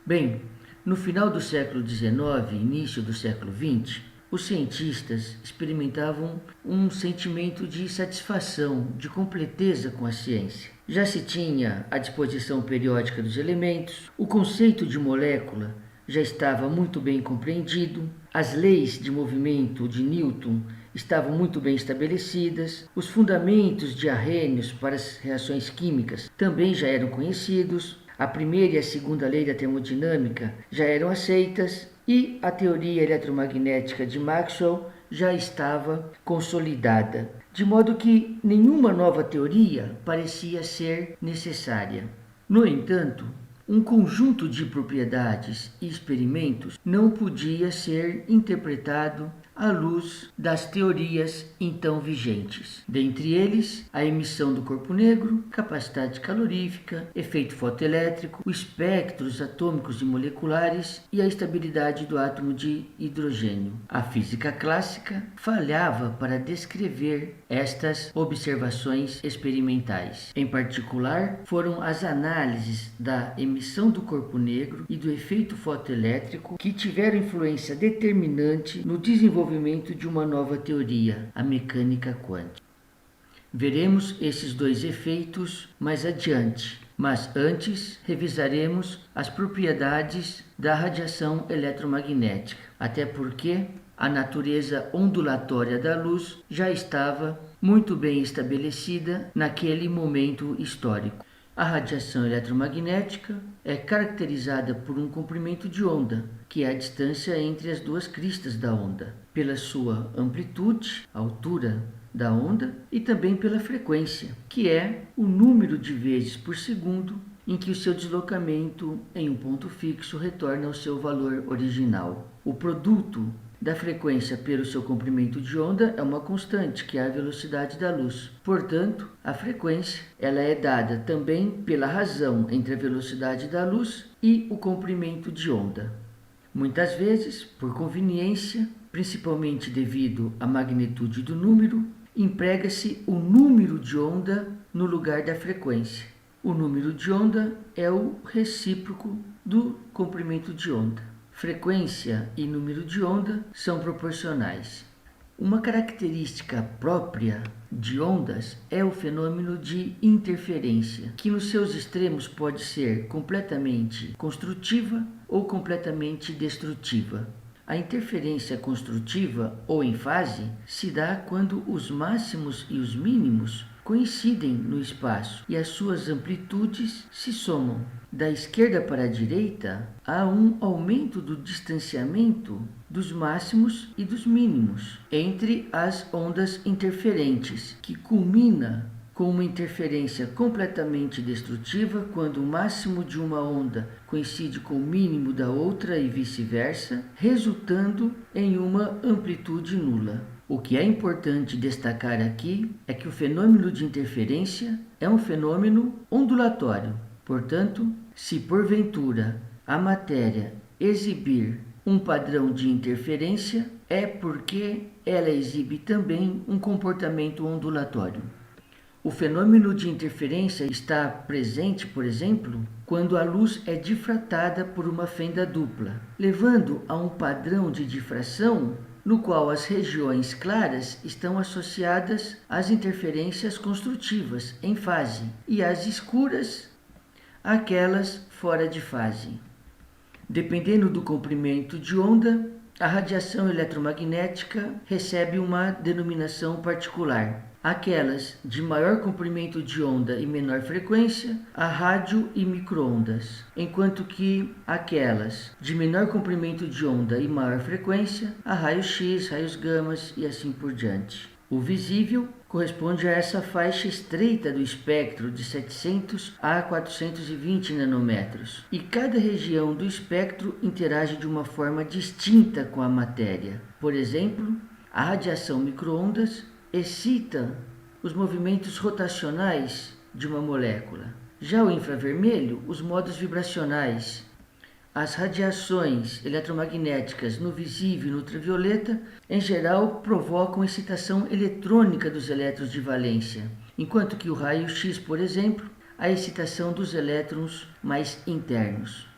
Bem, no final do século XIX e início do século XX, os cientistas experimentavam um sentimento de satisfação, de completeza com a ciência. Já se tinha a disposição periódica dos elementos, o conceito de molécula já estava muito bem compreendido, as leis de movimento de Newton estavam muito bem estabelecidas, os fundamentos de Arrhenius para as reações químicas também já eram conhecidos, a primeira e a segunda lei da termodinâmica já eram aceitas e a teoria eletromagnética de Maxwell já estava consolidada, de modo que nenhuma nova teoria parecia ser necessária. No entanto, um conjunto de propriedades e experimentos não podia ser interpretado à luz das teorias então vigentes. Dentre eles, a emissão do corpo negro, capacidade calorífica, efeito fotoelétrico, os espectros atômicos e moleculares e a estabilidade do átomo de hidrogênio. A física clássica falhava para descrever estas observações experimentais. Em particular, foram as análises da emissão do corpo negro e do efeito fotoelétrico que tiveram influência determinante no desenvolvimento de uma nova teoria, a mecânica quântica. Veremos esses dois efeitos mais adiante, mas antes revisaremos as propriedades da radiação eletromagnética, até porque a natureza ondulatória da luz já estava muito bem estabelecida naquele momento histórico. A radiação eletromagnética é caracterizada por um comprimento de onda, que é a distância entre as duas cristas da onda, pela sua amplitude, a altura da onda, e também pela frequência, que é o número de vezes por segundo em que o seu deslocamento em um ponto fixo retorna ao seu valor original. O produto da frequência pelo seu comprimento de onda é uma constante, que é a velocidade da luz. Portanto, a frequência ela é dada também pela razão entre a velocidade da luz e o comprimento de onda. Muitas vezes, por conveniência, principalmente devido à magnitude do número, emprega-se o número de onda no lugar da frequência. O número de onda é o recíproco do comprimento de onda. Frequência e número de onda são proporcionais. Uma característica própria de ondas é o fenômeno de interferência, que nos seus extremos pode ser completamente construtiva ou completamente destrutiva. A interferência construtiva ou em fase se dá quando os máximos e os mínimos coincidem no espaço e as suas amplitudes se somam. Da esquerda para a direita, há um aumento do distanciamento dos máximos e dos mínimos entre as ondas interferentes, que culmina com uma interferência completamente destrutiva quando o máximo de uma onda coincide com o mínimo da outra e vice-versa, resultando em uma amplitude nula. O que é importante destacar aqui é que o fenômeno de interferência é um fenômeno ondulatório. Portanto, se porventura a matéria exibir um padrão de interferência, é porque ela exibe também um comportamento ondulatório. O fenômeno de interferência está presente, por exemplo, quando a luz é difratada por uma fenda dupla, levando a um padrão de difração no qual as regiões claras estão associadas às interferências construtivas em fase e as escuras àquelas fora de fase. Dependendo do comprimento de onda, a radiação eletromagnética recebe uma denominação particular. Aquelas de maior comprimento de onda e menor frequência, a rádio e microondas, enquanto que aquelas de menor comprimento de onda e maior frequência, a raios-x, raios gamas e assim por diante. O visível corresponde a essa faixa estreita do espectro de 700 a 420 nanômetros, e cada região do espectro interage de uma forma distinta com a matéria. Por exemplo, a radiação microondas excita os movimentos rotacionais de uma molécula. Já o infravermelho, os modos vibracionais. As radiações eletromagnéticas no visível e no ultravioleta, em geral, provocam excitação eletrônica dos elétrons de valência, enquanto que o raio-x, por exemplo, a excitação dos elétrons mais internos.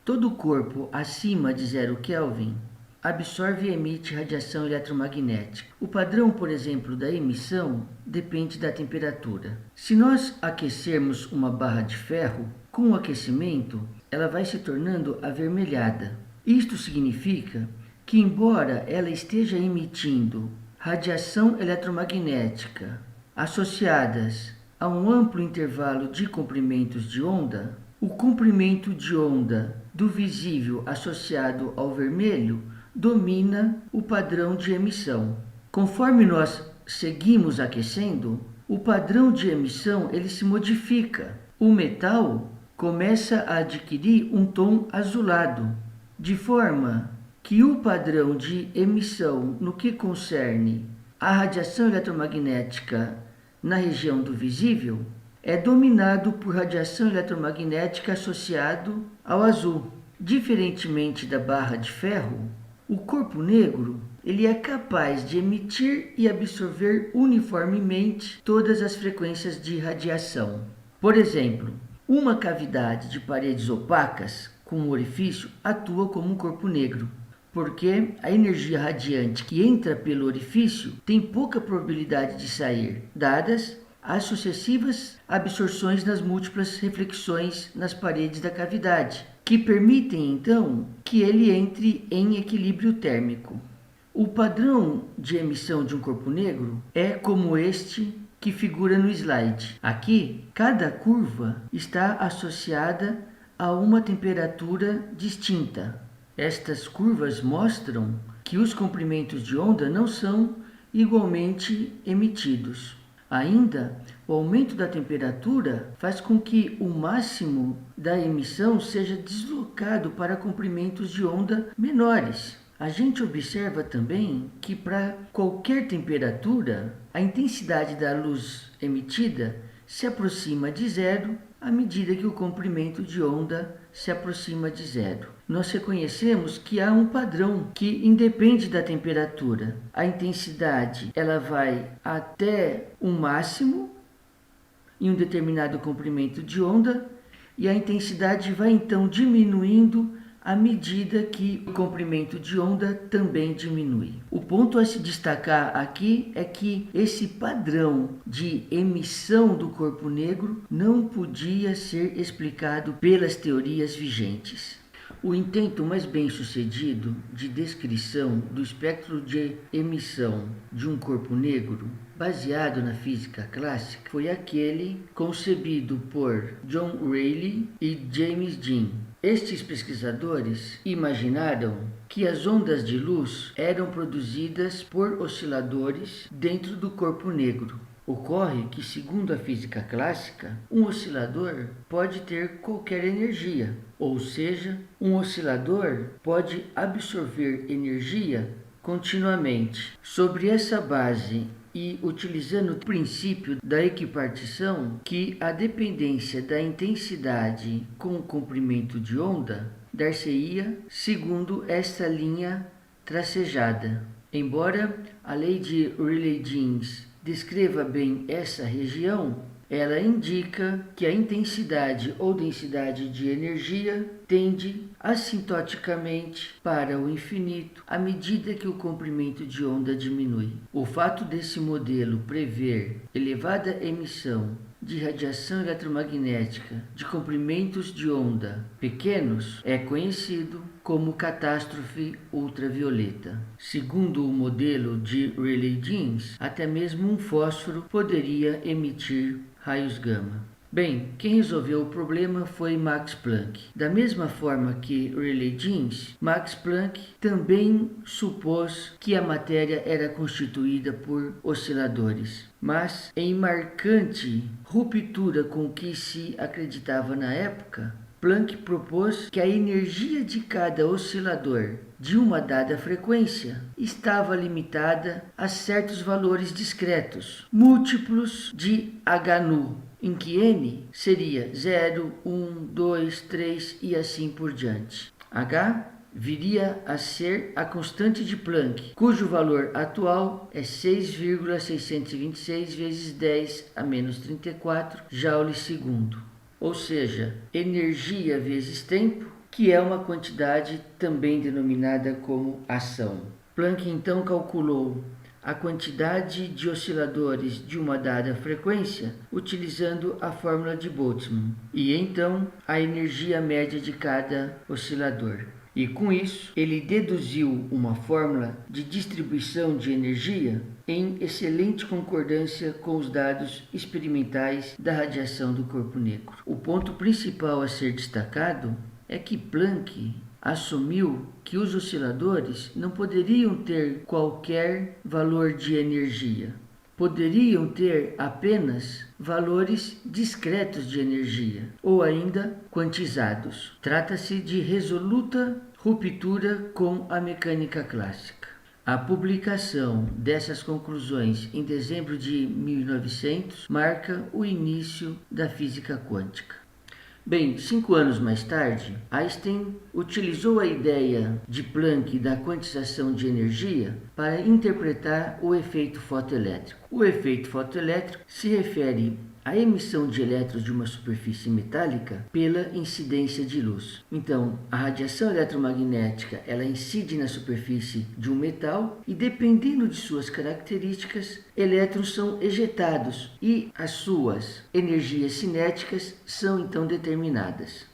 Todo corpo acima de 0 Kelvin absorve e emite radiação eletromagnética. O padrão, por exemplo, da emissão depende da temperatura. Se nós aquecermos uma barra de ferro, com o aquecimento, ela vai se tornando avermelhada. Isto significa que, embora ela esteja emitindo radiação eletromagnética associadas a um amplo intervalo de comprimentos de onda, o comprimento de onda do visível associado ao vermelho domina o padrão de emissão. Conforme nós seguimos aquecendo, o padrão de emissão ele se modifica. O metal começa a adquirir um tom azulado, de forma que o padrão de emissão no que concerne a radiação eletromagnética na região do visível é dominado por radiação eletromagnética associado ao azul. Diferentemente da barra de ferro, o corpo negro ele é capaz de emitir e absorver uniformemente todas as frequências de radiação. Por exemplo, uma cavidade de paredes opacas com um orifício atua como um corpo negro, porque a energia radiante que entra pelo orifício tem pouca probabilidade de sair, dadas as sucessivas absorções nas múltiplas reflexões nas paredes da cavidade, que permitem então que ele entre em equilíbrio térmico. O padrão de emissão de um corpo negro é como este que figura no slide. Aqui, cada curva está associada a uma temperatura distinta. Estas curvas mostram que os comprimentos de onda não são igualmente emitidos. Ainda, o aumento da temperatura faz com que o máximo da emissão seja deslocado para comprimentos de onda menores. A gente observa também que para qualquer temperatura, a intensidade da luz emitida se aproxima de zero à medida que o comprimento de onda se aproxima de zero. Nós reconhecemos que há um padrão que independe da temperatura. A intensidade ela vai até o máximo em um determinado comprimento de onda e a intensidade vai então diminuindo à medida que o comprimento de onda também diminui. O ponto a se destacar aqui é que esse padrão de emissão do corpo negro não podia ser explicado pelas teorias vigentes. O intento mais bem-sucedido de descrição do espectro de emissão de um corpo negro, baseado na física clássica, foi aquele concebido por John Rayleigh e James Dean. Estes pesquisadores imaginaram que as ondas de luz eram produzidas por osciladores dentro do corpo negro. Ocorre que, segundo a física clássica, um oscilador pode ter qualquer energia, ou seja, um oscilador pode absorver energia continuamente. Sobre essa base e utilizando o princípio da equipartição, que a dependência da intensidade com o comprimento de onda dar-se-ia segundo esta linha tracejada. Embora a lei de Rayleigh-Jeans descreva bem essa região, ela indica que a intensidade ou densidade de energia tende assintoticamente para o infinito à medida que o comprimento de onda diminui. O fato desse modelo prever elevada emissão de radiação eletromagnética de comprimentos de onda pequenos é conhecido como catástrofe ultravioleta. Segundo o modelo de Rayleigh-Jeans, até mesmo um fósforo poderia emitir raios gama. Bem, quem resolveu o problema foi Max Planck. Da mesma forma que Rayleigh-Jeans, Max Planck também supôs que a matéria era constituída por osciladores. Mas, em marcante ruptura com o que se acreditava na época, Planck propôs que a energia de cada oscilador de uma dada frequência estava limitada a certos valores discretos, múltiplos de h-nu, em que n seria 0, 1, 2, 3 e assim por diante. H viria a ser a constante de Planck, cujo valor atual é 6,626 vezes 10 a menos 34 joules segundo. Ou seja, energia vezes tempo, que é uma quantidade também denominada como ação. Planck então calculou a quantidade de osciladores de uma dada frequência utilizando a fórmula de Boltzmann e então a energia média de cada oscilador. E com isso, ele deduziu uma fórmula de distribuição de energia em excelente concordância com os dados experimentais da radiação do corpo negro. O ponto principal a ser destacado é que Planck assumiu que os osciladores não poderiam ter qualquer valor de energia. Poderiam ter apenas valores discretos de energia, ou ainda quantizados. Trata-se de resoluta ruptura com a mecânica clássica. A publicação dessas conclusões em dezembro de 1900 marca o início da física quântica. Bem, 5 anos mais tarde, Einstein utilizou a ideia de Planck da quantização de energia para interpretar o efeito fotoelétrico. O efeito fotoelétrico se refere à emissão de elétrons de uma superfície metálica pela incidência de luz. Então, a radiação eletromagnética, ela incide na superfície de um metal e, dependendo de suas características, elétrons são ejetados e as suas energias cinéticas são então determinadas.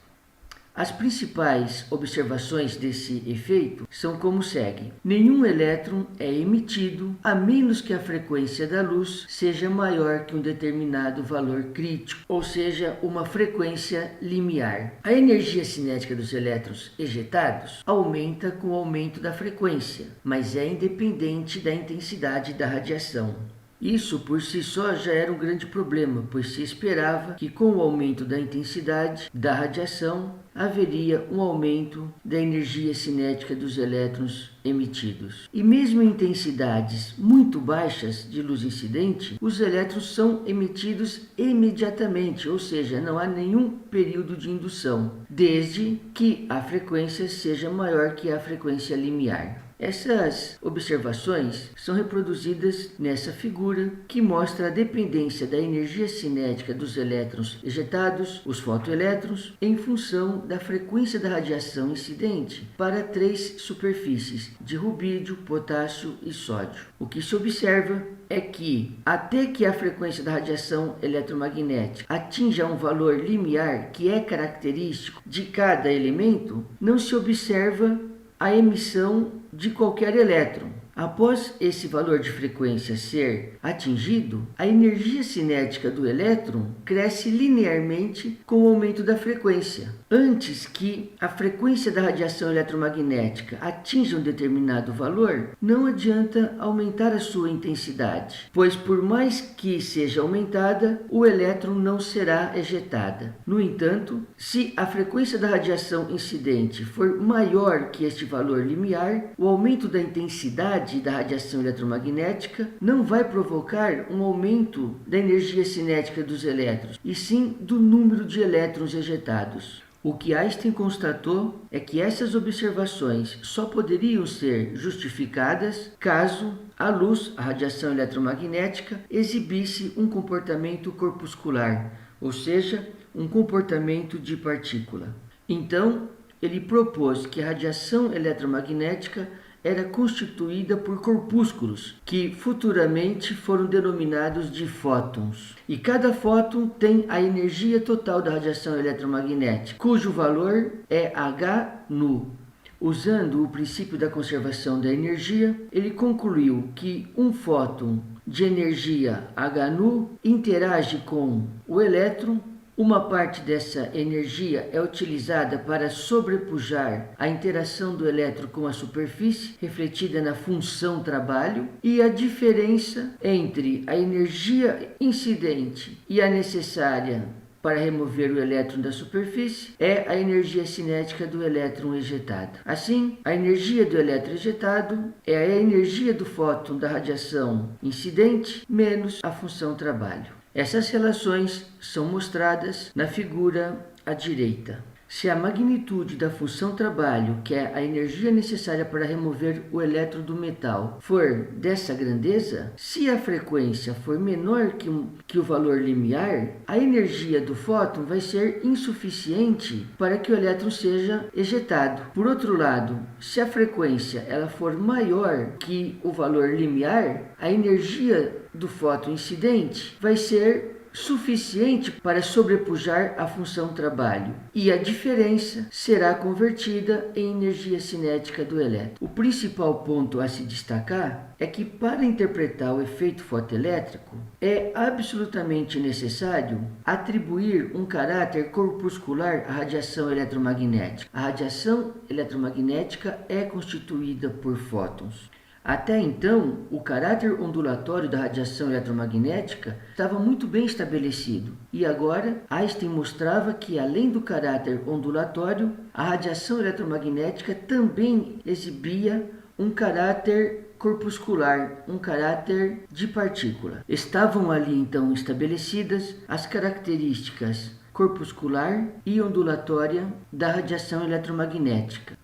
As principais observações desse efeito são como segue. Nenhum elétron é emitido a menos que a frequência da luz seja maior que um determinado valor crítico, ou seja, uma frequência limiar. A energia cinética dos elétrons ejetados aumenta com o aumento da frequência, mas é independente da intensidade da radiação. Isso por si só já era um grande problema, pois se esperava que com o aumento da intensidade da radiação haveria um aumento da energia cinética dos elétrons emitidos. E mesmo em intensidades muito baixas de luz incidente, os elétrons são emitidos imediatamente, ou seja, não há nenhum período de indução, desde que a frequência seja maior que a frequência limiar. Essas observações são reproduzidas nessa figura que mostra a dependência da energia cinética dos elétrons ejetados, os fotoelétrons, em função da frequência da radiação incidente para 3 superfícies de rubídio, potássio e sódio. O que se observa é que, até que a frequência da radiação eletromagnética atinja um valor limiar que é característico de cada elemento, não se observa a emissão de qualquer elétron. Após esse valor de frequência ser atingido, a energia cinética do elétron cresce linearmente com o aumento da frequência. Antes que a frequência da radiação eletromagnética atinja um determinado valor, não adianta aumentar a sua intensidade, pois por mais que seja aumentada, o elétron não será ejetada. No entanto, se a frequência da radiação incidente for maior que este valor limiar, o aumento da intensidade da radiação eletromagnética não vai provocar um aumento da energia cinética dos elétrons, e sim do número de elétrons ejetados. O que Einstein constatou é que essas observações só poderiam ser justificadas caso a luz, a radiação eletromagnética, exibisse um comportamento corpuscular, ou seja, um comportamento de partícula. Então, ele propôs que a radiação eletromagnética era constituída por corpúsculos, que futuramente foram denominados de fótons. E cada fóton tem a energia total da radiação eletromagnética, cujo valor é h-nu. Usando o princípio da conservação da energia, ele concluiu que um fóton de energia h-nu interage com o elétron. Uma parte dessa energia é utilizada para sobrepujar a interação do elétron com a superfície, refletida na função trabalho, e a diferença entre a energia incidente e a necessária para remover o elétron da superfície é a energia cinética do elétron ejetado. Assim, a energia do elétron ejetado é a energia do fóton da radiação incidente menos a função trabalho. Essas relações são mostradas na figura à direita. Se a magnitude da função trabalho, que é a energia necessária para remover o elétron do metal, for dessa grandeza, se a frequência for menor que o valor limiar, a energia do fóton vai ser insuficiente para que o elétron seja ejetado. Por outro lado, se a frequência ela for maior que o valor limiar, a energia do fóton incidente vai ser suficiente para sobrepujar a função trabalho, e a diferença será convertida em energia cinética do elétron. O principal ponto a se destacar é que, para interpretar o efeito fotoelétrico, é absolutamente necessário atribuir um caráter corpuscular à radiação eletromagnética. A radiação eletromagnética é constituída por fótons. Até então, o caráter ondulatório da radiação eletromagnética estava muito bem estabelecido, e agora Einstein mostrava que, além do caráter ondulatório, a radiação eletromagnética também exibia um caráter corpuscular, um caráter de partícula. Estavam ali então estabelecidas as características corpuscular e ondulatória da radiação eletromagnética.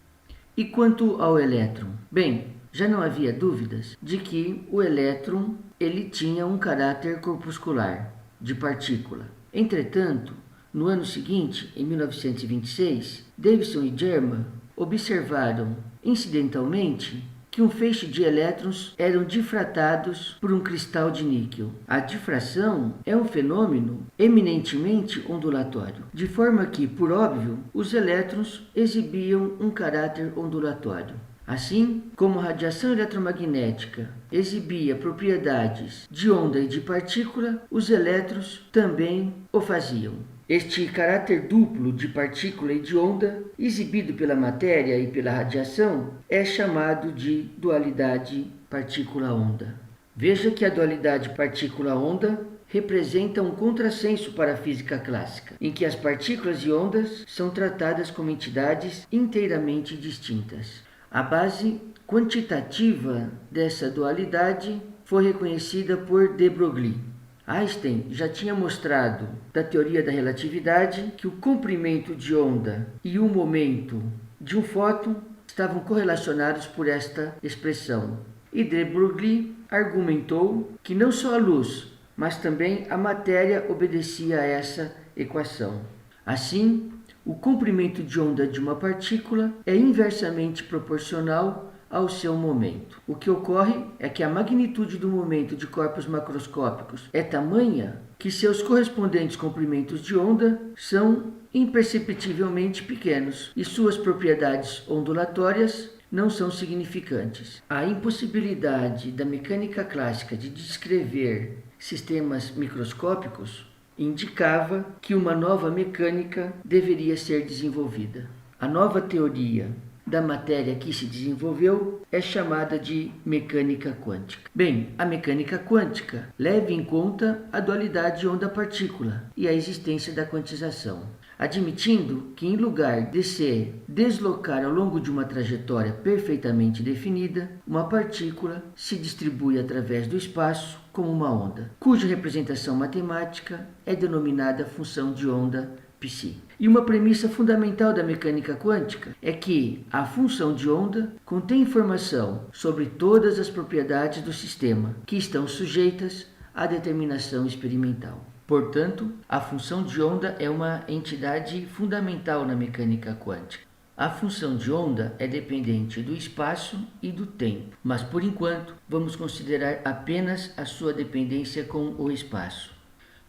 E quanto ao elétron? Bem, já não havia dúvidas de que o elétron ele tinha um caráter corpuscular, de partícula. Entretanto, no ano seguinte, em 1926, Davidson e German observaram incidentalmente que um feixe de elétrons eram difratados por um cristal de níquel. A difração é um fenômeno eminentemente ondulatório, de forma que, por óbvio, os elétrons exibiam um caráter ondulatório. Assim como a radiação eletromagnética exibia propriedades de onda e de partícula, os elétrons também o faziam. Este caráter duplo de partícula e de onda, exibido pela matéria e pela radiação, é chamado de dualidade partícula-onda. Veja que a dualidade partícula-onda representa um contrassenso para a física clássica, em que as partículas e ondas são tratadas como entidades inteiramente distintas. A base quantitativa dessa dualidade foi reconhecida por de Broglie. Einstein já tinha mostrado, da teoria da relatividade, que o comprimento de onda e o momento de um fóton estavam correlacionados por esta expressão. E de Broglie argumentou que não só a luz, mas também a matéria obedecia a essa equação. Assim, o comprimento de onda de uma partícula é inversamente proporcional ao seu momento. O que ocorre é que a magnitude do momento de corpos macroscópicos é tamanha que seus correspondentes comprimentos de onda são imperceptivelmente pequenos e suas propriedades ondulatórias não são significantes. A impossibilidade da mecânica clássica de descrever sistemas microscópicos indicava que uma nova mecânica deveria ser desenvolvida. A nova teoria da matéria que se desenvolveu é chamada de mecânica quântica. Bem, a mecânica quântica leva em conta a dualidade onda-partícula e a existência da quantização, admitindo que, em lugar de se deslocar ao longo de uma trajetória perfeitamente definida, uma partícula se distribui através do espaço como uma onda, cuja representação matemática é denominada função de onda psi. E uma premissa fundamental da mecânica quântica é que a função de onda contém informação sobre todas as propriedades do sistema que estão sujeitas à determinação experimental. Portanto, a função de onda é uma entidade fundamental na mecânica quântica. A função de onda é dependente do espaço e do tempo, mas por enquanto vamos considerar apenas a sua dependência com o espaço.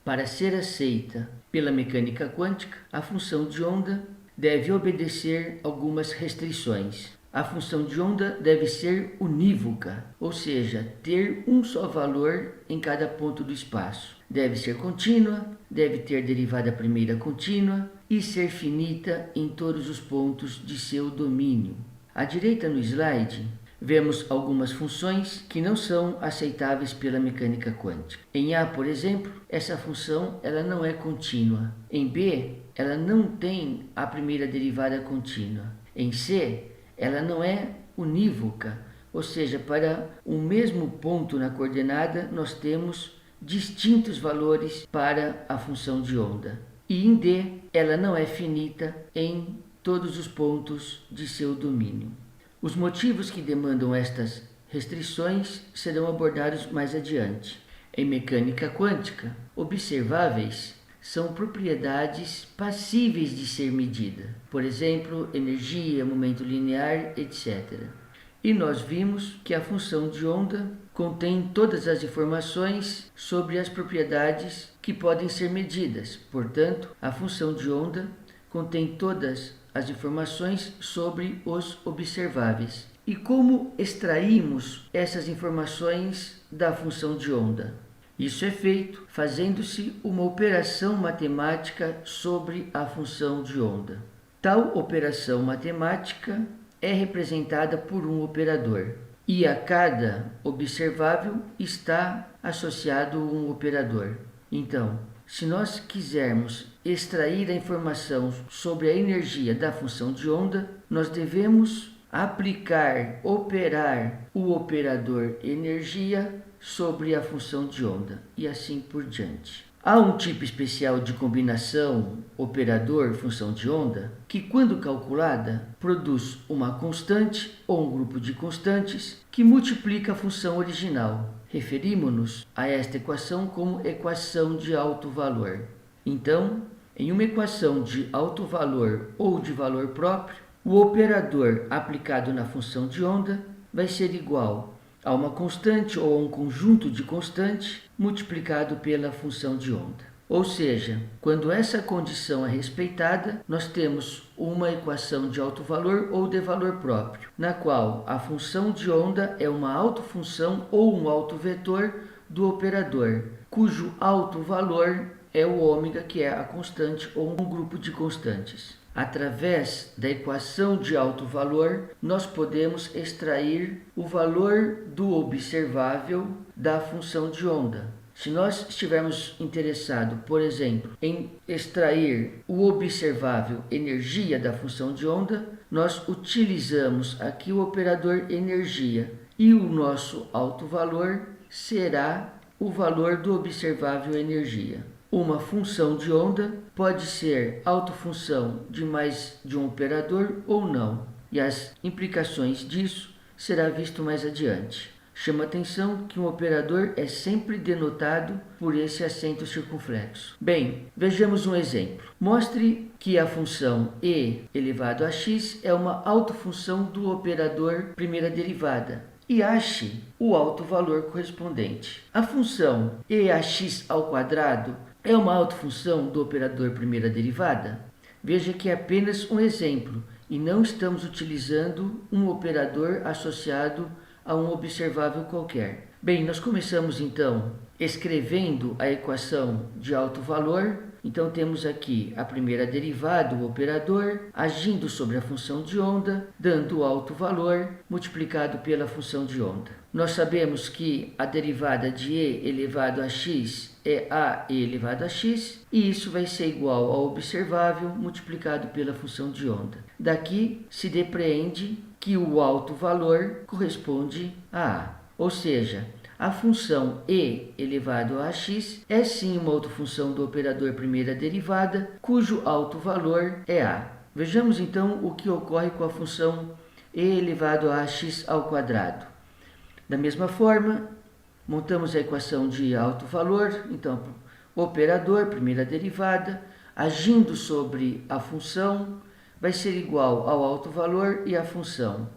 Para ser aceita pela mecânica quântica, a função de onda deve obedecer algumas restrições. A função de onda deve ser unívoca, ou seja, ter um só valor em cada ponto do espaço. Deve ser contínua, deve ter derivada primeira contínua e ser finita em todos os pontos de seu domínio. À direita no slide, vemos algumas funções que não são aceitáveis pela mecânica quântica. Em A, por exemplo, essa função ela não é contínua. Em B, ela não tem a primeira derivada contínua. Em C, ela não é unívoca, ou seja, para o mesmo ponto na coordenada nós temos distintos valores para a função de onda. e em D ela não é finita em todos os pontos de seu domínio. Os motivos que demandam estas restrições serão abordados mais adiante. Em mecânica quântica, observáveis são propriedades passíveis de ser medida, por exemplo, energia, momento linear, etc. E nós vimos que a função de onda contém todas as informações sobre as propriedades que podem ser medidas. Portanto, a função de onda contém todas as informações sobre os observáveis. E como extraímos essas informações da função de onda? Isso é feito fazendo-se uma operação matemática sobre a função de onda. Tal operação matemática é representada por um operador, e a cada observável está associado um operador. Então, se nós quisermos extrair a informação sobre a energia da função de onda, nós devemos operar o operador energia sobre a função de onda, e assim por diante. Há um tipo especial de combinação operador-função de onda que, quando calculada, produz uma constante ou um grupo de constantes que multiplica a função original. Referimos-nos a esta equação como equação de alto valor. Então, em uma equação de alto valor ou de valor próprio, o operador aplicado na função de onda vai ser igual a uma constante ou a um conjunto de constantes multiplicado pela função de onda. Ou seja, quando essa condição é respeitada, nós temos uma equação de alto valor ou de valor próprio, na qual a função de onda é uma autofunção ou um autovetor do operador, cujo alto valor é o ômega, que é a constante ou um grupo de constantes. Através da equação de alto valor, nós podemos extrair o valor do observável da função de onda. Se nós estivermos interessados, por exemplo, em extrair o observável energia da função de onda, nós utilizamos aqui o operador energia, e o nosso alto valor será o valor do observável energia. Uma função de onda pode ser autofunção de mais de um operador ou não, e as implicações disso será visto mais adiante. Chama atenção que um operador é sempre denotado por esse acento circunflexo. Bem, vejamos um exemplo. Mostre que a função e elevado a x é uma autofunção do operador primeira derivada e ache o alto valor correspondente. A função e(x ao quadrado é uma autofunção do operador primeira derivada? Veja que é apenas um exemplo e não estamos utilizando um operador associado a um observável qualquer. Bem, nós começamos então escrevendo a equação de alto valor. Então temos aqui a primeira derivada, o operador, agindo sobre a função de onda, dando o alto valor multiplicado pela função de onda. Nós sabemos que a derivada de e elevado a x é a e elevado a x, e isso vai ser igual ao observável multiplicado pela função de onda. Daqui se depreende que o alto valor corresponde a A, ou seja, a função e elevado a x é sim uma autofunção do operador primeira derivada, cujo alto valor é A. Vejamos então o que ocorre com a função e elevado a x ao quadrado. Da mesma forma, montamos a equação de alto valor. Então, o operador primeira derivada, agindo sobre a função, vai ser igual ao alto valor e à função.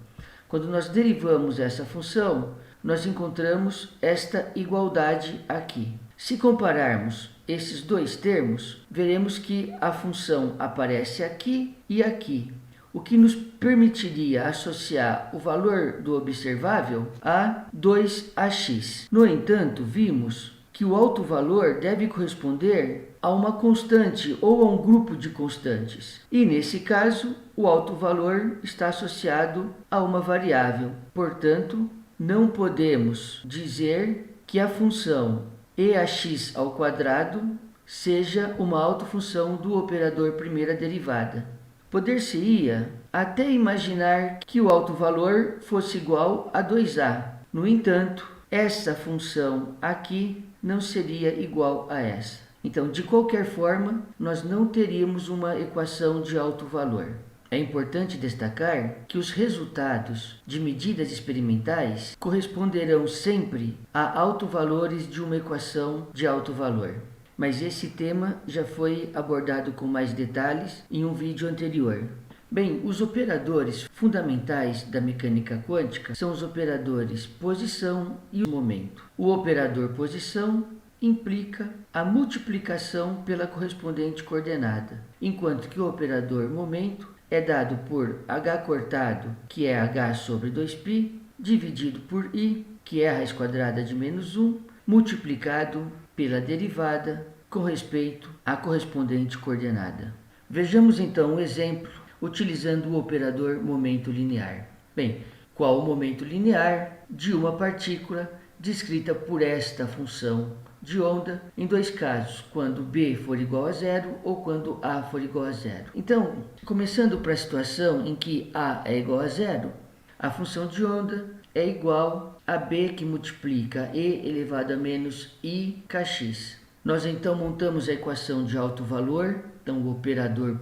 Quando nós derivamos essa função, nós encontramos esta igualdade aqui. Se compararmos esses dois termos, veremos que a função aparece aqui e aqui, o que nos permitiria associar o valor do observável a 2ax. No entanto, vimos que o alto valor deve corresponder a uma constante ou a um grupo de constantes. E nesse caso, o alto valor está associado a uma variável. Portanto, não podemos dizer que a função e(x ao quadrado seja uma autofunção do operador primeira derivada. Poder-se-ia até imaginar que o alto valor fosse igual a 2a. No entanto, essa função aqui não seria igual a essa. Então, de qualquer forma, nós não teríamos uma equação de alto valor. É importante destacar que os resultados de medidas experimentais corresponderão sempre a autovalores de uma equação de alto valor. Mas esse tema já foi abordado com mais detalhes em um vídeo anterior. Bem, os operadores fundamentais da mecânica quântica são os operadores posição e momento. O operador posição implica a multiplicação pela correspondente coordenada, enquanto que o operador momento é dado por h cortado, que é h sobre 2π, dividido por i, que é a raiz quadrada de menos 1, multiplicado pela derivada com respeito à correspondente coordenada. Vejamos então um exemplo utilizando o operador momento linear. Bem, qual o momento linear de uma partícula descrita por esta função de onda em dois casos, quando b for igual a zero ou quando a for igual a zero. Então, começando para a situação em que a é igual a zero, a função de onda é igual a b que multiplica e elevado a menos i kx. Nós então montamos a equação de alto valor, então o operador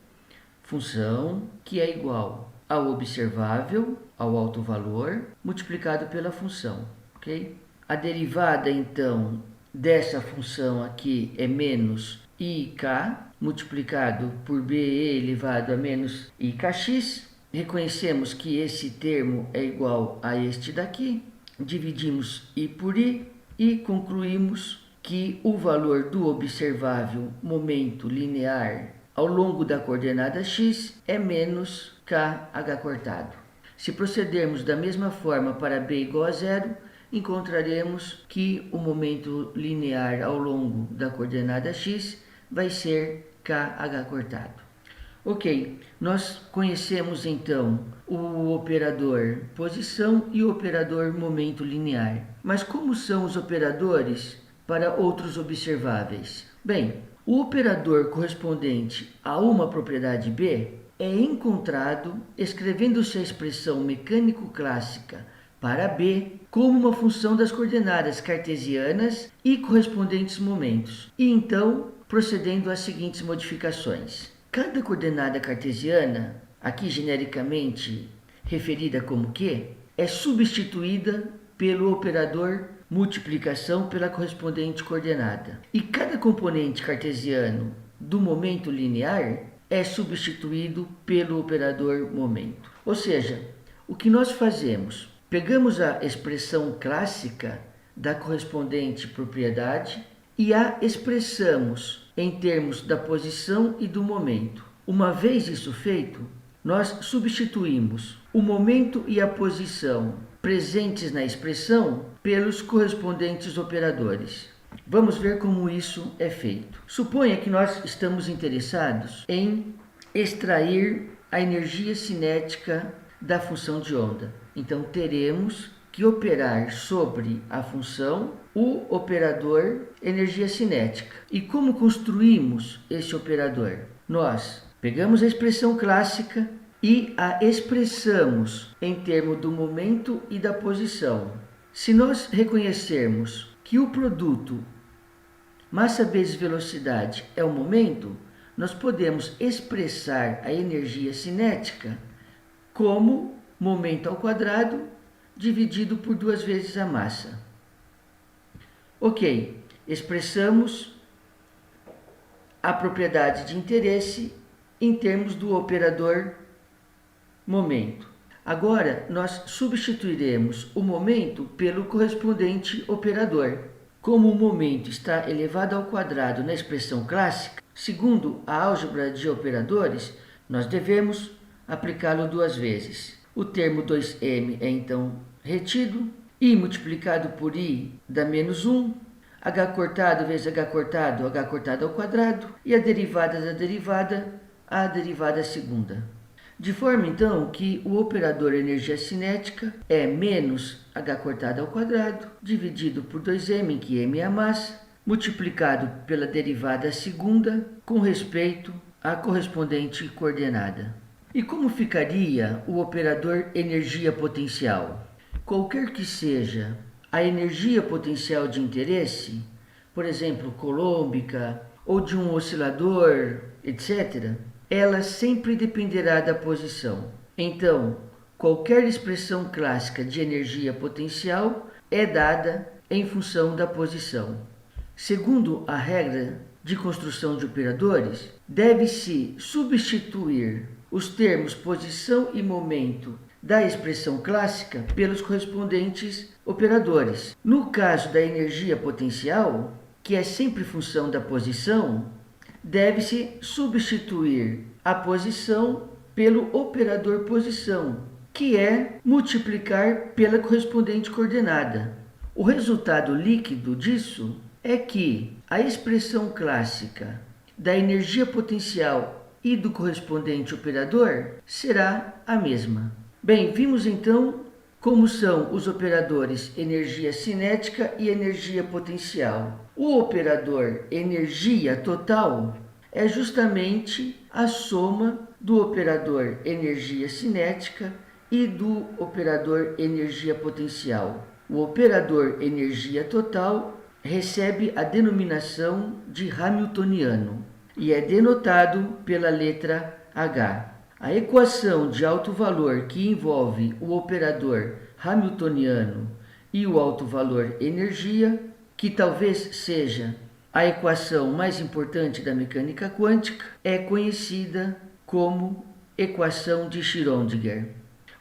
função, que é igual ao observável, ao alto valor, multiplicado pela função, ok? A derivada então dessa função aqui é menos ik multiplicado por be elevado a menos i kx. Reconhecemos que esse termo é igual a este daqui. Dividimos i por i e concluímos que o valor do observável momento linear ao longo da coordenada x é menos kh cortado. Se procedermos da mesma forma para b igual a zero, encontraremos que o momento linear ao longo da coordenada x vai ser kh cortado. Ok, nós conhecemos então o operador posição e o operador momento linear. Mas como são os operadores para outros observáveis? Bem, o operador correspondente a uma propriedade B é encontrado escrevendo-se a expressão mecânico-clássica para B como uma função das coordenadas cartesianas e correspondentes momentos, e então procedendo às seguintes modificações. Cada coordenada cartesiana, aqui genericamente referida como Q, é substituída pelo operador multiplicação pela correspondente coordenada. E cada componente cartesiano do momento linear é substituído pelo operador momento. Ou seja, o que nós fazemos? Pegamos a expressão clássica da correspondente propriedade e a expressamos em termos da posição e do momento. Uma vez isso feito, nós substituímos o momento e a posição presentes na expressão pelos correspondentes operadores. Vamos ver como isso é feito. Suponha que nós estamos interessados em extrair a energia cinética da função de onda. Então teremos que operar sobre a função o operador energia cinética. E como construímos esse operador? Nós pegamos a expressão clássica e a expressamos em termos do momento e da posição. Se nós reconhecermos que o produto massa vezes velocidade é o momento, nós podemos expressar a energia cinética como momento ao quadrado dividido por 2 vezes a massa. Ok, expressamos a propriedade de interesse em termos do operador momento. Agora, nós substituiremos o momento pelo correspondente operador. Como o momento está elevado ao quadrado na expressão clássica, segundo a álgebra de operadores, nós devemos aplicá-lo 2 vezes. O termo 2m é então retido, i multiplicado por i dá menos 1, h cortado vezes h cortado ao quadrado, e a derivada da derivada, a derivada segunda. De forma então que o operador energia cinética é menos h cortado ao quadrado, dividido por 2m, em que m é a massa, multiplicado pela derivada segunda com respeito à correspondente coordenada. E como ficaria o operador energia potencial? Qualquer que seja a energia potencial de interesse, por exemplo, colômbica ou de um oscilador, etc., ela sempre dependerá da posição. Então, qualquer expressão clássica de energia potencial é dada em função da posição. Segundo a regra de construção de operadores, deve-se substituir os termos posição e momento da expressão clássica pelos correspondentes operadores. No caso da energia potencial, que é sempre função da posição, deve-se substituir a posição pelo operador posição, que é multiplicar pela correspondente coordenada. O resultado líquido disso é que a expressão clássica da energia potencial e do correspondente operador será a mesma. Bem, vimos então como são os operadores energia cinética e energia potencial. O operador energia total é justamente a soma do operador energia cinética e do operador energia potencial. O operador energia total recebe a denominação de hamiltoniano e é denotado pela letra H. A equação de alto valor que envolve o operador hamiltoniano e o alto valor energia, que talvez seja a equação mais importante da mecânica quântica, é conhecida como equação de Schrödinger.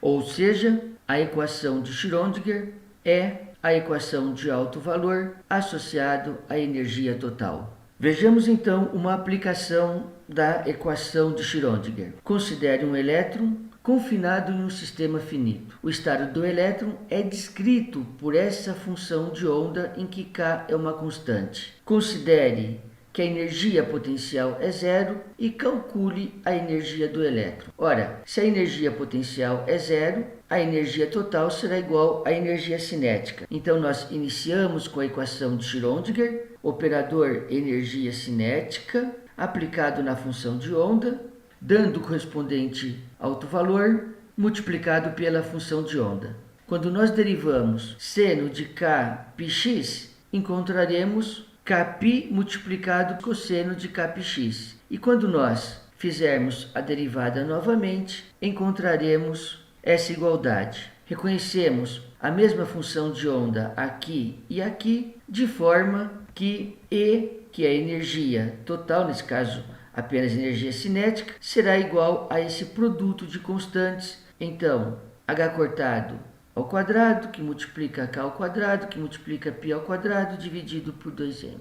Ou seja, a equação de Schrödinger é a equação de alto valor associado à energia total. Vejamos então uma aplicação da equação de Schrödinger. Considere um elétron confinado em um sistema finito. O estado do elétron é descrito por essa função de onda em que K é uma constante. Considere que a energia potencial é zero e calcule a energia do elétron. Ora, se a energia potencial é zero, a energia total será igual à energia cinética. Então, nós iniciamos com a equação de Schrödinger, operador energia cinética, aplicado na função de onda, dando o correspondente alto valor, multiplicado pela função de onda. Quando nós derivamos seno de k πx, encontraremos kπ multiplicado por cosseno de kπx. E quando nós fizermos a derivada novamente, encontraremos essa igualdade. Reconhecemos a mesma função de onda aqui e aqui, de forma que E, que é a energia total, nesse caso apenas energia cinética, será igual a esse produto de constantes. Então, h cortado ao quadrado, que multiplica k ao quadrado, que multiplica π ao quadrado, dividido por 2m.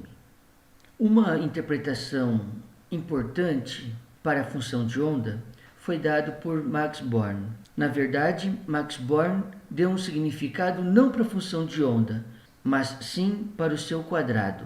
Uma interpretação importante para a função de onda foi dado por Max Born. Na verdade, Max Born deu um significado não para a função de onda, mas sim para o seu quadrado.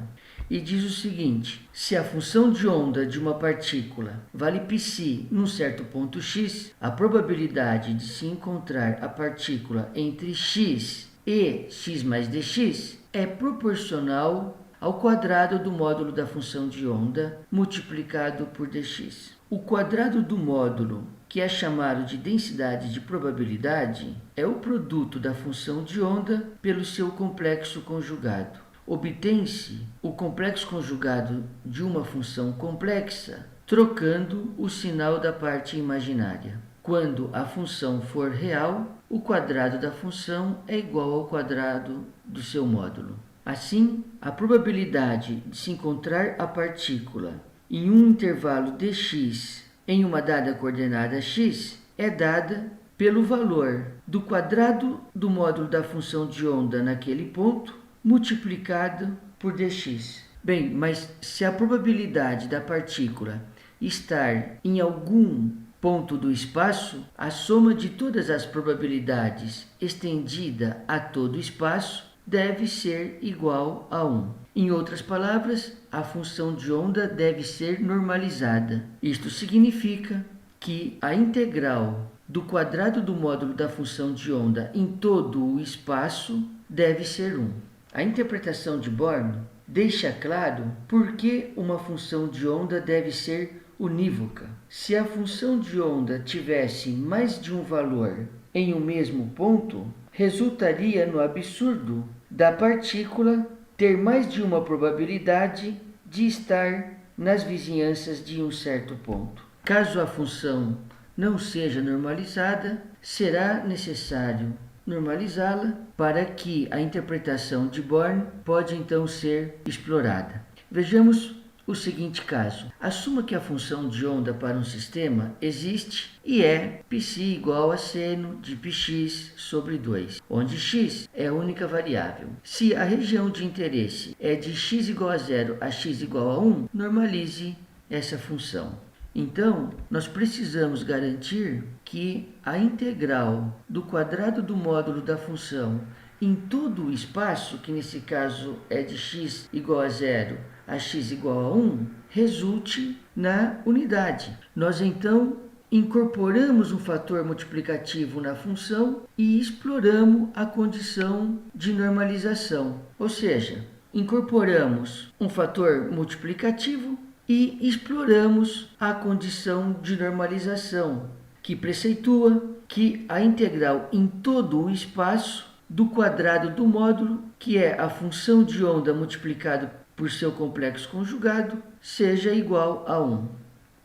E diz o seguinte: se a função de onda de uma partícula vale πc num certo ponto x, a probabilidade de se encontrar a partícula entre x e x mais dx é proporcional ao quadrado do módulo da função de onda multiplicado por dx. O quadrado do módulo, que é chamado de densidade de probabilidade, é o produto da função de onda pelo seu complexo conjugado. Obtém-se o complexo conjugado de uma função complexa trocando o sinal da parte imaginária. Quando a função for real, o quadrado da função é igual ao quadrado do seu módulo. Assim, a probabilidade de se encontrar a partícula em um intervalo dx em uma dada coordenada x é dada pelo valor do quadrado do módulo da função de onda naquele ponto multiplicado por dx. Bem, mas se a probabilidade da partícula estar em algum ponto do espaço, a soma de todas as probabilidades estendida a todo o espaço deve ser igual a 1. Em outras palavras, a função de onda deve ser normalizada. Isto significa que a integral do quadrado do módulo da função de onda em todo o espaço deve ser 1. A interpretação de Born deixa claro por que uma função de onda deve ser unívoca. Se a função de onda tivesse mais de um valor em um mesmo ponto, resultaria no absurdo da partícula ter mais de uma probabilidade de estar nas vizinhanças de um certo ponto. Caso a função não seja normalizada, será necessário normalizá-la para que a interpretação de Born pode então ser explorada. Vejamos o seguinte caso. Assuma que a função de onda para um sistema existe e é π igual a seno de πx sobre 2, onde x é a única variável. Se a região de interesse é de x igual a 0 a x igual a 1, normalize essa função. Então, nós precisamos garantir que a integral do quadrado do módulo da função em todo o espaço, que nesse caso é de x igual a 0 a x igual a 1, resulte na unidade. Nós então incorporamos um fator multiplicativo na função e exploramos a condição de normalização. Ou seja, incorporamos um fator multiplicativo e exploramos a condição de normalização, que preceitua que a integral em todo o espaço do quadrado do módulo, que é a função de onda multiplicado por seu complexo conjugado, seja igual a 1.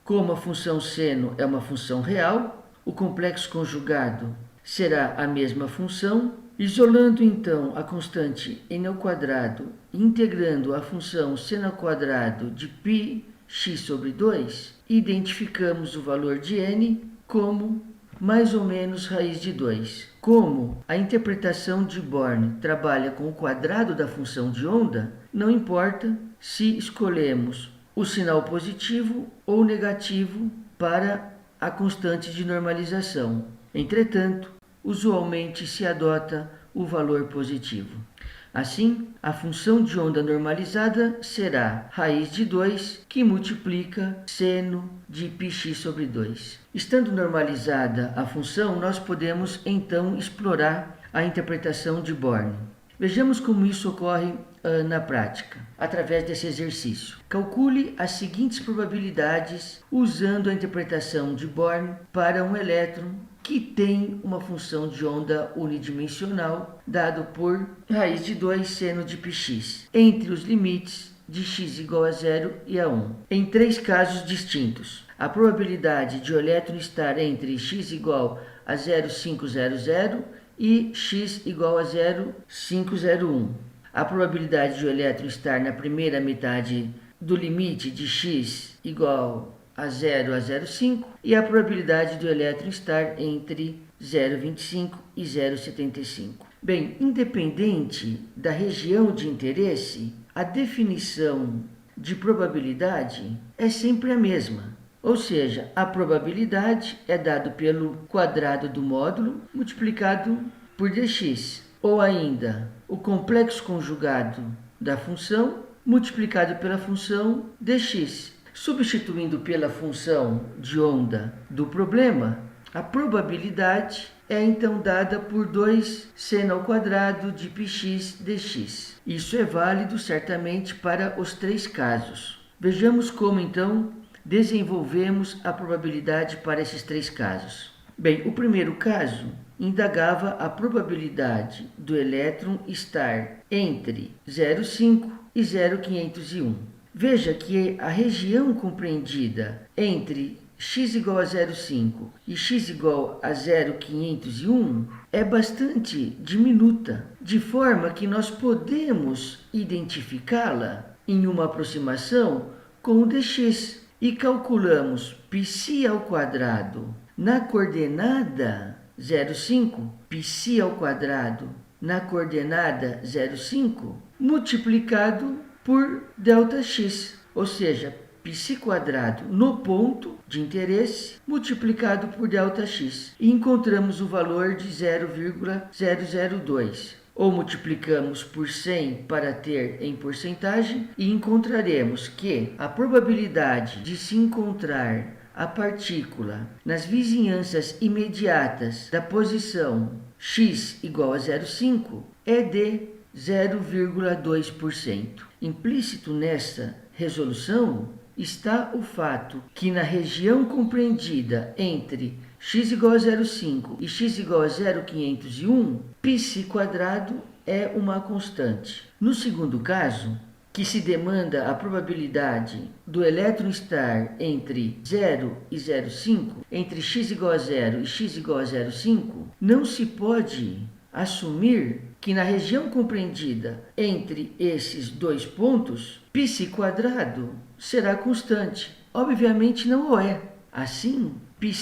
Como a função seno é uma função real, o complexo conjugado será a mesma função. Isolando então a constante n ao quadrado e integrando a função seno ao quadrado de πx sobre 2, identificamos o valor de n como mais ou menos raiz de 2. Como a interpretação de Born trabalha com o quadrado da função de onda, não importa se escolhemos o sinal positivo ou negativo para a constante de normalização. Entretanto, usualmente se adota o valor positivo. Assim, a função de onda normalizada será raiz de 2, que multiplica seno de πx sobre 2. Estando normalizada a função, nós podemos então explorar a interpretação de Born. Vejamos como isso ocorre na prática, através desse exercício. Calcule as seguintes probabilidades usando a interpretação de Born para um elétron que tem uma função de onda unidimensional dado por raiz de 2 seno de πx, entre os limites de x igual a 0 e a 1, em 3 casos distintos. A probabilidade de o elétron estar entre x igual a 0,500 e x igual a 0,501. A probabilidade de o elétron estar na primeira metade do limite de x igual a 0 a 0,5 e a probabilidade do elétron estar entre 0,25 e 0,75. Bem, independente da região de interesse, a definição de probabilidade é sempre a mesma. Ou seja, a probabilidade é dado pelo quadrado do módulo multiplicado por dx, ou ainda o complexo conjugado da função multiplicado pela função dx. Substituindo pela função de onda do problema, a probabilidade é então dada por 2 seno ao quadrado de πx dx. Isso é válido certamente para os 3 casos. Vejamos como então desenvolvemos a probabilidade para esses 3 casos. Bem, o primeiro caso indagava a probabilidade do elétron estar entre 0,5 e 0,501. Veja que a região compreendida entre x igual a 0,5 e x igual a 0,501 é bastante diminuta, de forma que nós podemos identificá-la em uma aproximação com o dx e calculamos π ao quadrado na coordenada 0,5, π ao quadrado na coordenada 0,5, multiplicado por ΔX, ou seja, π quadrado no ponto de interesse multiplicado por ΔX, e encontramos o valor de 0,002. Ou multiplicamos por 100 para ter em porcentagem e encontraremos que a probabilidade de se encontrar a partícula nas vizinhanças imediatas da posição x igual a 0,5 é de 0,2%. Implícito nessa resolução está o fato que na região compreendida entre x igual a 0,5 e x igual a 0,501, π quadrado é uma constante. No segundo caso, que se demanda a probabilidade do elétron estar entre 0 e 0,5, entre x igual a 0 e x igual a 0,5, não se pode assumir que na região compreendida entre esses dois pontos, π² será constante. Obviamente não o é. Assim, π²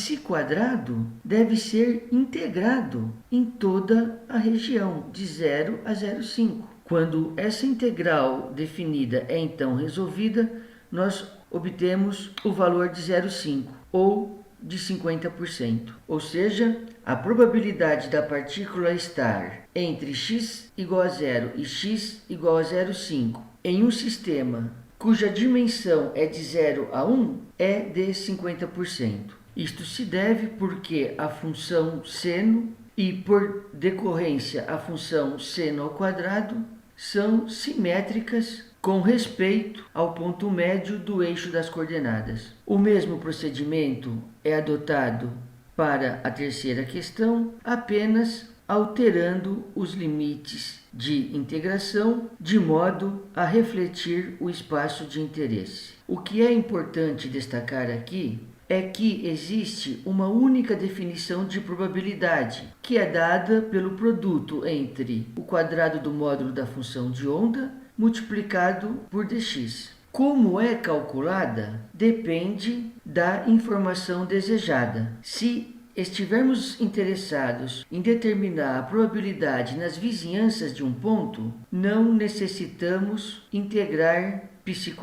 deve ser integrado em toda a região de 0 a 0,5. Quando essa integral definida é então resolvida, nós obtemos o valor de 0,5 ou de 50%. Ou seja, a probabilidade da partícula estar entre x igual a 0 e x igual a 0,5 em um sistema cuja dimensão é de 0 a 1 é de 50%. Isto se deve porque a função seno e, por decorrência, a função seno ao quadrado são simétricas com respeito ao ponto médio do eixo das coordenadas. O mesmo procedimento é adotado para a terceira questão, apenas alterando os limites de integração de modo a refletir o espaço de interesse. O que é importante destacar aqui é que existe uma única definição de probabilidade, que é dada pelo produto entre o quadrado do módulo da função de onda multiplicado por dx. Como é calculada, depende da informação desejada. Se estivermos interessados em determinar a probabilidade nas vizinhanças de um ponto, não necessitamos integrar π².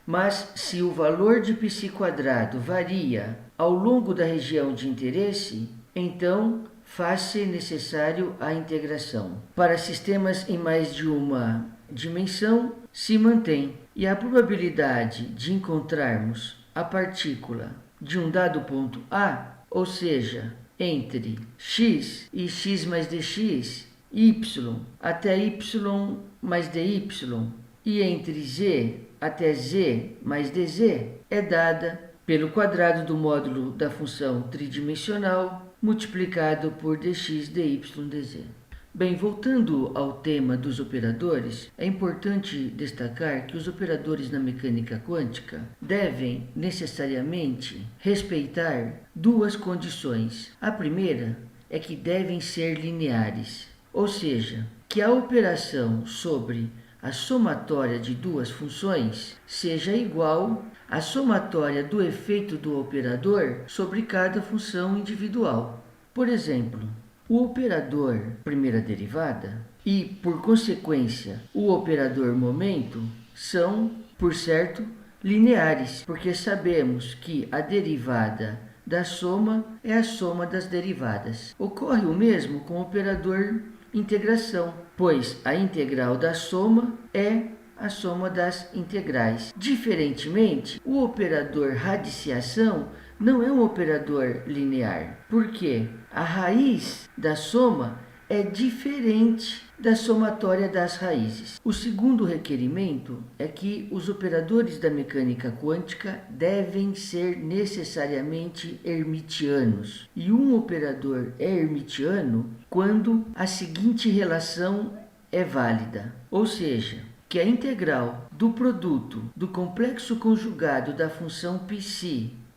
Mas se o valor de π² varia ao longo da região de interesse, então faz-se necessário a integração. Para sistemas em mais de uma dimensão, se mantém, e a probabilidade de encontrarmos a partícula de um dado ponto A, ou seja, entre x e x mais dx, y até y mais dy, e entre z até z mais dz, é dada pelo quadrado do módulo da função tridimensional multiplicado por dx, dy, dz. Bem, voltando ao tema dos operadores, é importante destacar que os operadores na mecânica quântica devem necessariamente respeitar duas condições. A primeira é que devem ser lineares, ou seja, que a operação sobre a somatória de duas funções seja igual à somatória do efeito do operador sobre cada função individual. Por exemplo, o operador primeira derivada e, por consequência, o operador momento são, por certo, lineares, porque sabemos que a derivada da soma é a soma das derivadas. Ocorre o mesmo com o operador integração, pois a integral da soma é a soma das integrais. Diferentemente, o operador radiciação não é um operador linear, porque a raiz da soma é diferente da somatória das raízes. O segundo requerimento é que os operadores da mecânica quântica devem ser necessariamente hermitianos. E um operador é hermitiano quando a seguinte relação é válida, ou seja, que a integral do produto do complexo conjugado da função π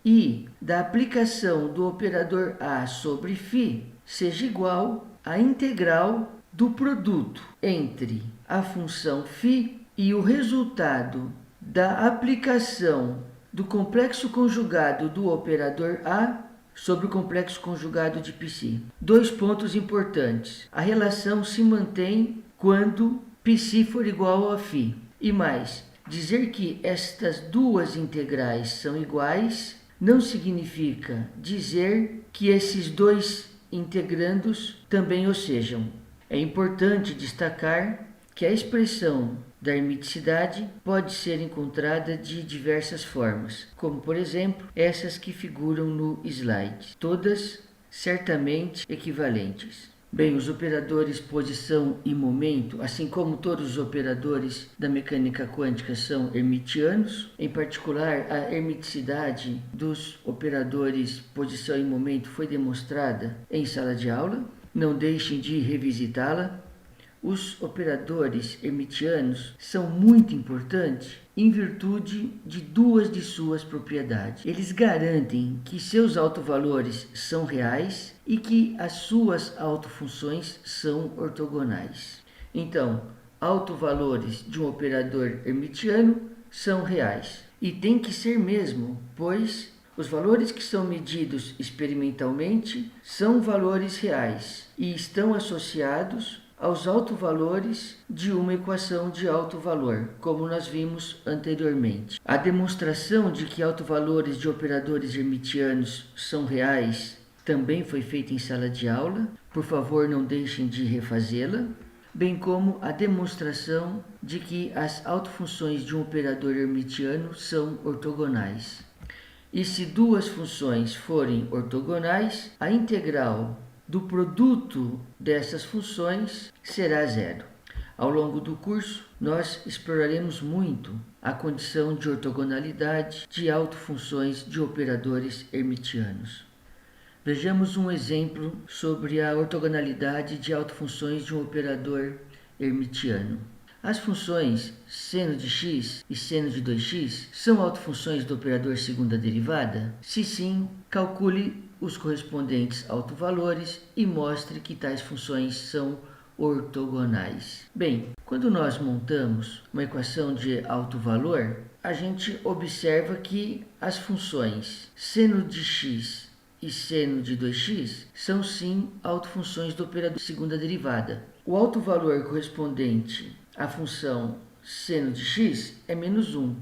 e da aplicação do operador A sobre φ seja igual à integral do produto entre a função φ e o resultado da aplicação do complexo conjugado do operador A sobre o complexo conjugado de π. Dois pontos importantes. A relação se mantém quando π for igual a φ. E mais, dizer que estas duas integrais são iguais não significa dizer que esses dois integrandos também o sejam. É importante destacar que a expressão da hermiticidade pode ser encontrada de diversas formas, como por exemplo essas que figuram no slide, todas certamente equivalentes. Bem, os operadores posição e momento, assim como todos os operadores da mecânica quântica, são hermitianos. Em particular, a hermiticidade dos operadores posição e momento foi demonstrada em sala de aula. Não deixem de revisitá-la. os operadores hermitianos são muito importantes em virtude de duas de suas propriedades. Eles garantem que seus autovalores são reais e que as suas autofunções são ortogonais. Então, autovalores de um operador hermitiano são reais. E tem que ser mesmo, pois os valores que são medidos experimentalmente são valores reais e estão associados aos autovalores de uma equação de alto valor, como nós vimos anteriormente. A demonstração de que autovalores de operadores hermitianos são reais também foi feita em sala de aula. Por favor, não deixem de refazê-la, bem como a demonstração de que as autofunções de um operador hermitiano são ortogonais. E se duas funções forem ortogonais, a integral do produto dessas funções será zero. Ao longo do curso, nós exploraremos muito a condição de ortogonalidade de autofunções de operadores hermitianos. Vejamos um exemplo sobre a ortogonalidade de autofunções de um operador hermitiano. As funções seno de x e seno de 2x são autofunções do operador segunda derivada? Se sim, calcule os correspondentes autovalores e mostre que tais funções são ortogonais. Bem, quando nós montamos uma equação de alto valor, a gente observa que as funções seno de x e seno de 2x são sim autofunções do operador segunda derivada. O autovalor correspondente à função seno de x é menos 1,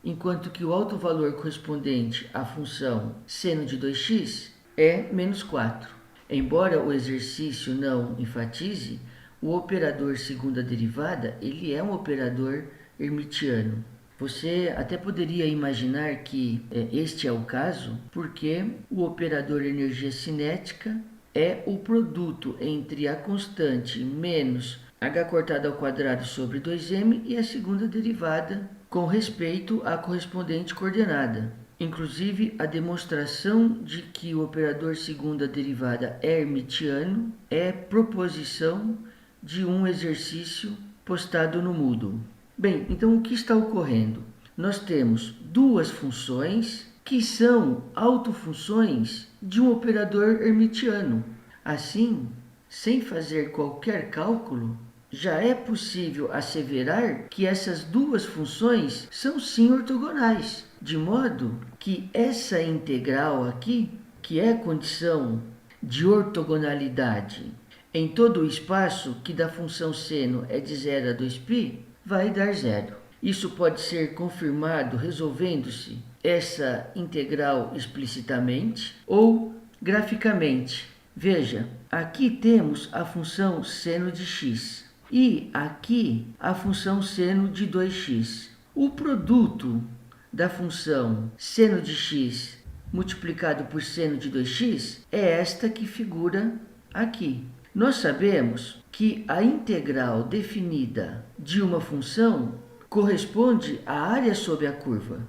enquanto que o autovalor correspondente à função seno de 2x é menos 4. Embora o exercício não enfatize, o operador segunda derivada ele é um operador hermitiano. Você até poderia imaginar que este é o caso, porque o operador energia cinética é o produto entre a constante menos h cortado ao quadrado sobre 2m e a segunda derivada com respeito à correspondente coordenada. Inclusive, a demonstração de que o operador segunda derivada é hermitiano é proposição de um exercício postado no Moodle. Bem, então o que está ocorrendo? Nós temos duas funções que são autofunções de um operador hermitiano. Assim, sem fazer qualquer cálculo, já é possível asseverar que essas duas funções são sim ortogonais, de modo que essa integral aqui, que é condição de ortogonalidade em todo o espaço que da função seno é de 0 a 2π, vai dar zero. Isso pode ser confirmado resolvendo-se essa integral explicitamente ou graficamente. Veja, aqui temos a função seno de x e aqui a função seno de 2x. O produto da função seno de x multiplicado por seno de 2x é esta que figura aqui. Nós sabemos que a integral definida de uma função corresponde à área sob a curva.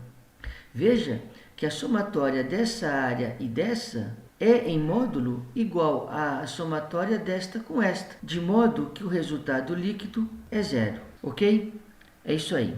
Veja que a somatória dessa área e dessa é em módulo igual à somatória desta com esta, de modo que o resultado líquido é zero, ok? É isso aí.